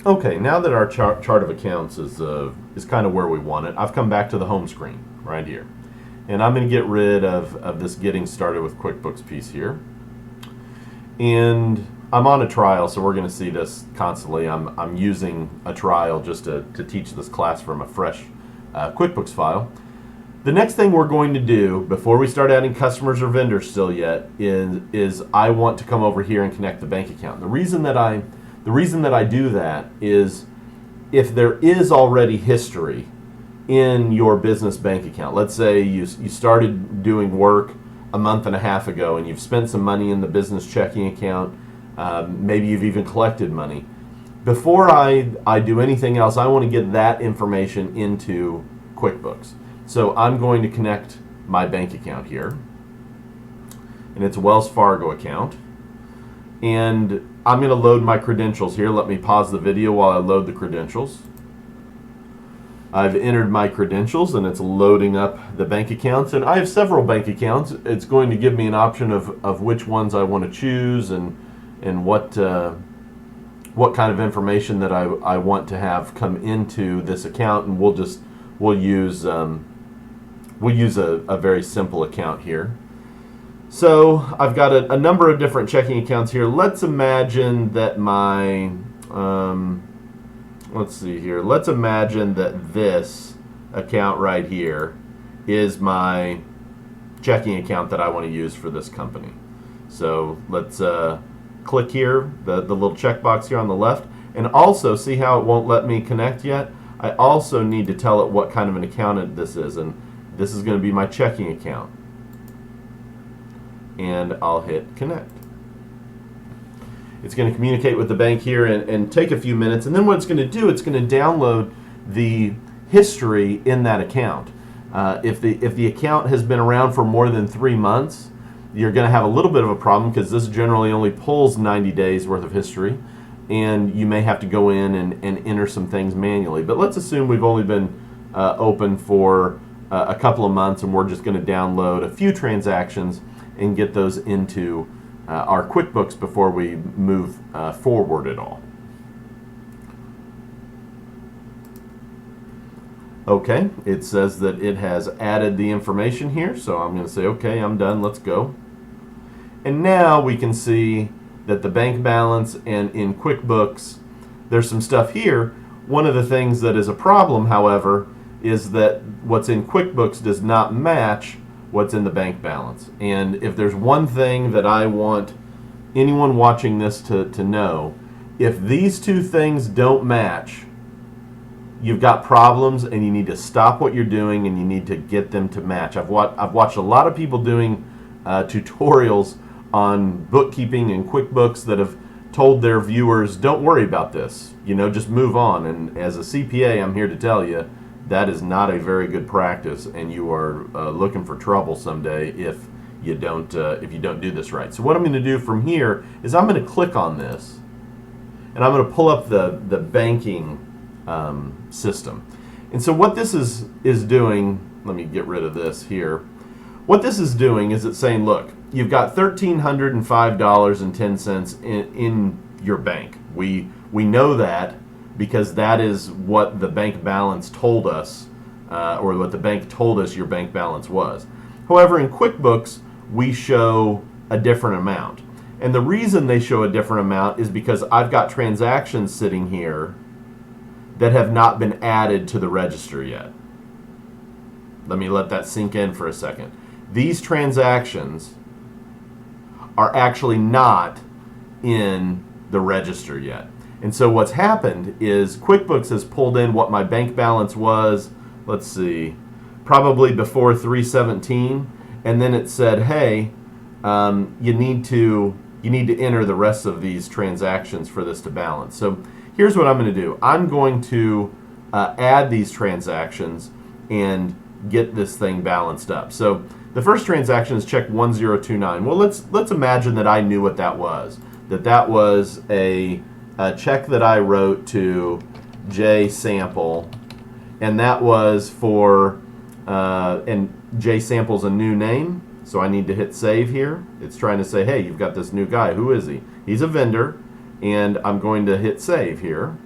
Okay, now that our chart of accounts is kind of where we want it, I've come back to the home screen right here. And I'm going to get rid of this getting started with QuickBooks piece here. And I'm on a trial, so we're going to see this constantly. I'm using a trial just to teach this class from a fresh QuickBooks file. The next thing we're going to do, before we start adding customers or vendors still yet, is I want to come over here and connect the bank account. The reason that I do that is if there is already history in your business bank account. Let's say you started doing work a month and a half ago and you've spent some money in the business checking account. Maybe you've even collected money. Before I do anything else, I want to get that information into QuickBooks. So I'm going to connect my bank account here, and it's a Wells Fargo account. And I'm going to load my credentials here. Let me pause the video while I load the credentials. I've entered my credentials and it's loading up the bank accounts, and I have several bank accounts. It's going to give me an option of which ones I want to choose and what kind of information that I want to have come into this account, and we'll use a very simple account here. So I've got a number of different checking accounts here. Let's imagine that my let's see here. Let's imagine that this account right here is my checking account that I want to use for this company. So let's click here, the little checkbox here on the left, and also see how it won't let me connect yet. I also need to tell it what kind of an account this is, and this is going to be my checking account. And I'll hit connect. It's going to communicate with the bank here and take a few minutes, and then what it's going to do, it's going to download the history in that account. If the account has been around for more than 3 months, you're going to have a little bit of a problem because this generally only pulls 90 days worth of history, and you may have to go in and enter some things manually. But let's assume we've only been open for a couple of months, and we're just going to download a few transactions and get those into our QuickBooks before we move forward at all. Okay, it says that it has added the information here, so I'm going to say, okay, I'm done, let's go. And now we can see that the bank balance, and in QuickBooks, there's some stuff here. One of the things that is a problem, however, is that what's in QuickBooks does not match what's in the bank balance. And if there's one thing that I want anyone watching this to know, if these two things don't match, you've got problems and you need to stop what you're doing and you need to get them to match. I've watched a lot of people doing tutorials on bookkeeping and QuickBooks that have told their viewers, don't worry about this, just move on. And as a CPA, I'm here to tell you, that is not a very good practice, and you are looking for trouble someday if you don't do this right. So what I'm going to do from here is I'm going to click on this, and I'm going to pull up the banking system. And so what this is doing, let me get rid of this here. What this is doing is it's saying, look, you've got $1,305.10 in your bank. We know that, because that is what the bank balance told us, or what the bank told us your bank balance was. However, in QuickBooks, we show a different amount. And the reason they show a different amount is because I've got transactions sitting here that have not been added to the register yet. Let me let that sink in for a second. These transactions are actually not in the register yet. And so what's happened is QuickBooks has pulled in what my bank balance was, let's see, probably before 3/17, and then it said, hey, you need to enter the rest of these transactions for this to balance. So here's what I'm going to do. I'm going to add these transactions and get this thing balanced up. So the first transaction is check 1029. Well, let's imagine that I knew what that was. That was a check that I wrote to J Sample, and that was for, and J Sample's a new name, so I need to hit save here. It's trying to say, hey, you've got this new guy. Who is he? He's a vendor, and I'm going to hit save here.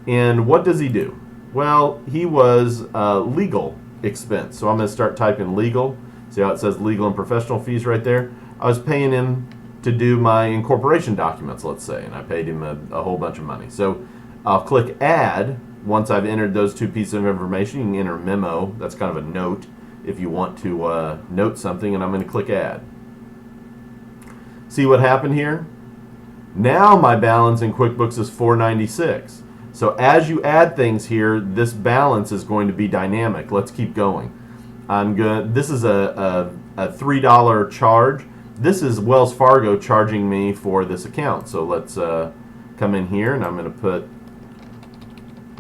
And what does he do? Well, he was legal expense. So I'm going to start typing legal. See how it says legal and professional fees right there? I was paying him to do my incorporation documents, let's say, and I paid him a whole bunch of money. So I'll click add. Once I've entered those two pieces of information, you can enter memo. That's kind of a note if you want to note something, and I'm going to click add. See what happened here? Now my balance in QuickBooks is $496. So as you add things here, this balance is going to be dynamic. Let's keep going. This is a $3 charge. This is Wells Fargo charging me for this account. So let's come in here, and I'm going to put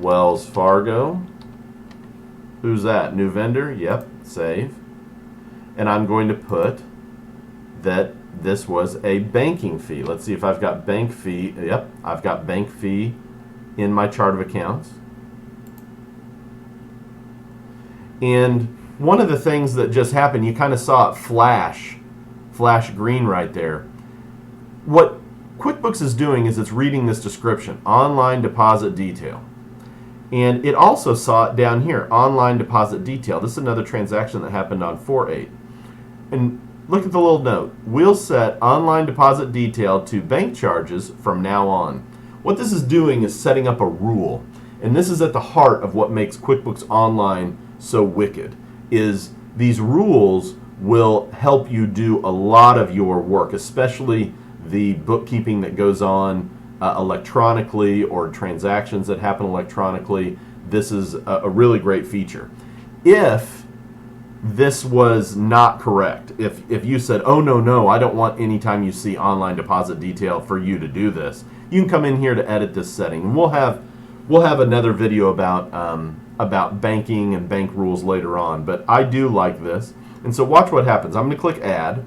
Wells Fargo. Who's that? New vendor? Yep, save. And I'm going to put that this was a banking fee. Let's see if I've got bank fee. Yep, I've got bank fee in my chart of accounts. And one of the things that just happened, you kind of saw it flash green right there. What QuickBooks is doing is it's reading this description, online deposit detail. And it also saw it down here, online deposit detail. This is another transaction that happened on 4/8. And look at the little note. We'll set online deposit detail to bank charges from now on. What this is doing is setting up a rule. And this is at the heart of what makes QuickBooks Online so wicked, is these rules will help you do a lot of your work, especially the bookkeeping that goes on electronically or transactions that happen electronically. This is a really great feature. If this was not correct, if you said, oh no, I don't want anytime you see online deposit detail for you to do this, you can come in here to edit this setting. And we'll have another video about banking and bank rules later on, but I do like this. And so watch what happens. I'm going to click add.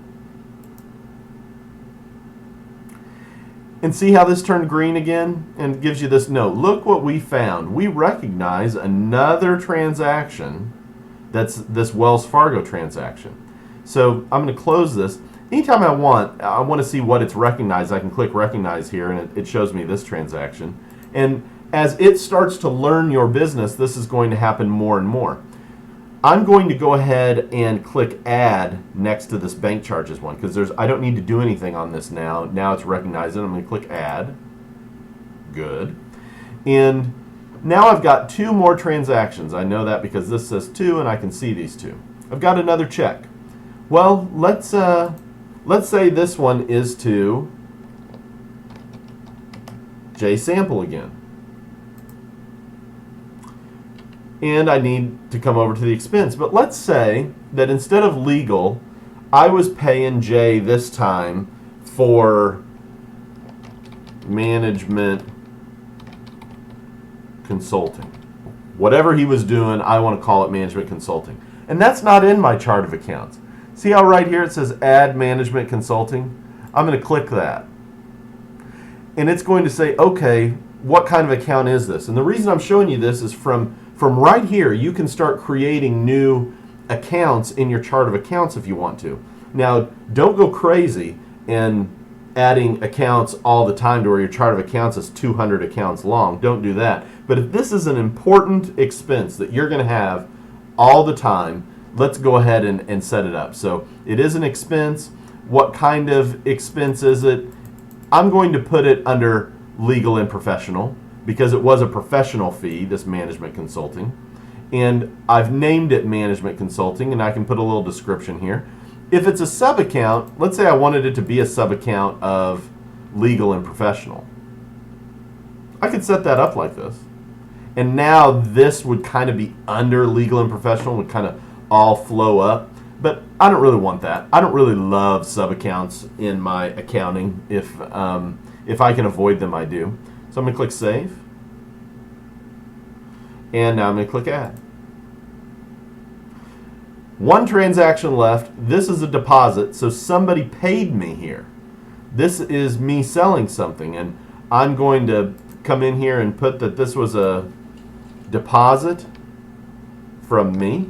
And see how this turned green again and gives you this note. Look what we found. We recognize another transaction that's this Wells Fargo transaction. So I'm going to close this. Anytime I want to see what it's recognized, I can click recognize here, and it shows me this transaction. And as it starts to learn your business, this is going to happen more and more. I'm going to go ahead and click add next to this bank charges one, because I don't need to do anything on this now. Now it's recognized it. I'm going to click add. Good. And now I've got two more transactions. I know that because this says 2 and I can see these two. I've got another check. Well, let's say this one is to J Sample again. And I need to come over to the expense. But let's say that instead of legal, I was paying Jay this time for management consulting. Whatever he was doing, I want to call it management consulting. And that's not in my chart of accounts. See how right here it says add management consulting? I'm going to click that. And it's going to say, okay, what kind of account is this? And the reason I'm showing you this is from right here, you can start creating new accounts in your chart of accounts if you want to. Now, don't go crazy and adding accounts all the time to where your chart of accounts is 200 accounts long. Don't do that. But if this is an important expense that you're going to have all the time, let's go ahead and set it up. So it is an expense. What kind of expense is it? I'm going to put it under legal and professional, because it was a professional fee, this management consulting. And I've named it management consulting, and I can put a little description here. If it's a sub-account, let's say I wanted it to be a sub-account of legal and professional. I could set that up like this. And now this would kind of be under legal and professional, would kind of all flow up. But I don't really want that. I don't really love sub-accounts in my accounting. If I can avoid them, I do. So I'm going to click Save. And now I'm going to click Add. One transaction left. This is a deposit, so somebody paid me here. This is me selling something, and I'm going to come in here and put that this was a deposit from me.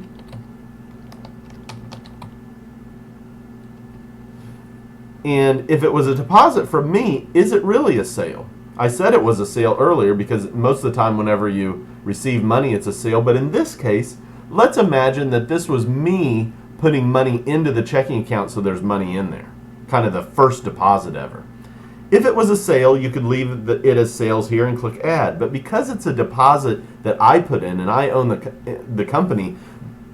And if it was a deposit from me, is it really a sale? I said it was a sale earlier because most of the time whenever you receive money, it's a sale. But in this case, let's imagine that this was me putting money into the checking account so there's money in there. Kind of the first deposit ever. If it was a sale, you could leave it as sales here and click add. But because it's a deposit that I put in and I own the company,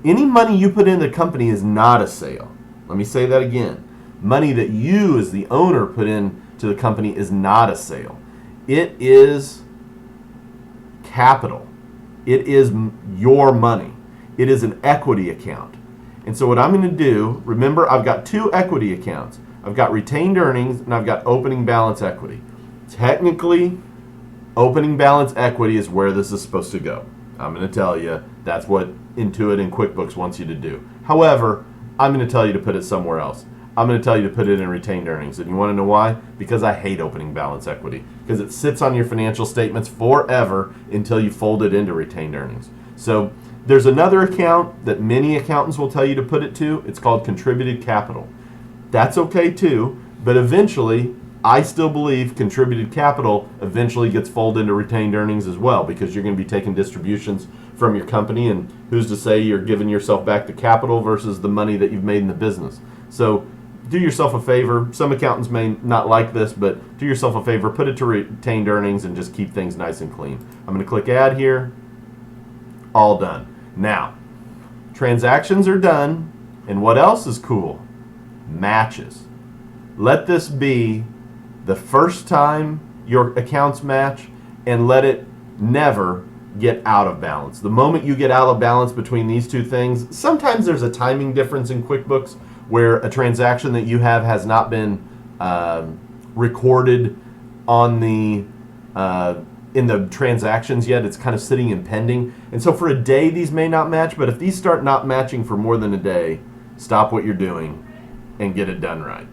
any money you put in the company is not a sale. Let me say that again. Money that you as the owner put in to the company is not a sale. It is capital. It is your money. It is an equity account. And so what I'm going to do, remember I've got two equity accounts. I've got retained earnings and I've got opening balance equity. Technically, opening balance equity is where this is supposed to go. I'm going to tell you that's what Intuit and QuickBooks wants you to do. However, I'm going to tell you to put it somewhere else. I'm going to tell you to put it in retained earnings. And you want to know why? Because I hate opening balance equity. Because it sits on your financial statements forever until you fold it into retained earnings. So there's another account that many accountants will tell you to put it to. It's called contributed capital. That's okay too, but eventually, I still believe contributed capital eventually gets folded into retained earnings as well, because you're going to be taking distributions from your company, and who's to say you're giving yourself back the capital versus the money that you've made in the business. So do yourself a favor. Some accountants may not like this, but do yourself a favor, put it to retained earnings and just keep things nice and clean. I'm going to click add here. All done. Now, transactions are done, and what else is cool? Matches. Let this be the first time your accounts match, and let it never get out of balance. The moment you get out of balance between these two things, sometimes there's a timing difference in QuickBooks where a transaction that you have has not been recorded on the in the transactions yet. It's kind of sitting in pending, and so for a day these may not match. But if these start not matching for more than a day, stop what you're doing and get it done right.